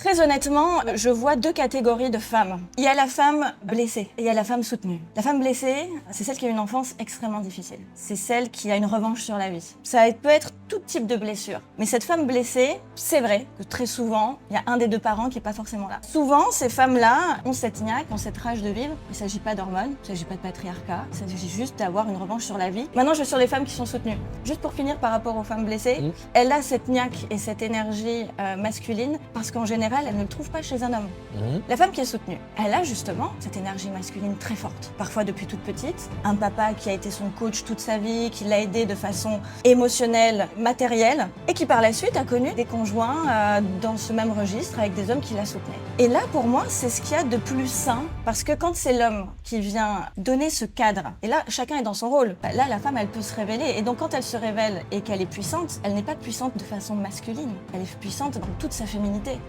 Très honnêtement, je vois deux catégories de femmes. Il y a la femme blessée et il y a la femme soutenue. La femme blessée, c'est celle qui a une enfance extrêmement difficile. C'est celle qui a une revanche sur la vie. Ça peut être tout type de blessure. Mais cette femme blessée, c'est vrai que très souvent, il y a un des deux parents qui n'est pas forcément là. Souvent, ces femmes-là ont cette niaque, ont cette rage de vivre. Il ne s'agit pas d'hormones, il ne s'agit pas de patriarcat, il s'agit juste d'avoir une revanche sur la vie. Maintenant, je vais sur les femmes qui sont soutenues. Juste pour finir par rapport aux femmes blessées, elle a cette niaque et cette énergie masculine parce qu'en général, elle ne le trouve pas chez un homme. La femme qui est soutenue, elle a justement cette énergie masculine très forte. Parfois depuis toute petite, un papa qui a été son coach toute sa vie, qui l'a aidé de façon émotionnelle, matérielle, et qui par la suite a connu des conjoints dans ce même registre avec des hommes qui la soutenaient. Et là, pour moi, c'est ce qu'il y a de plus sain, parce que quand c'est l'homme qui vient donner ce cadre, et là, chacun est dans son rôle, là, la femme, elle peut se révéler, et donc quand elle se révèle et qu'elle est puissante, elle n'est pas puissante de façon masculine, elle est puissante dans toute sa féminité.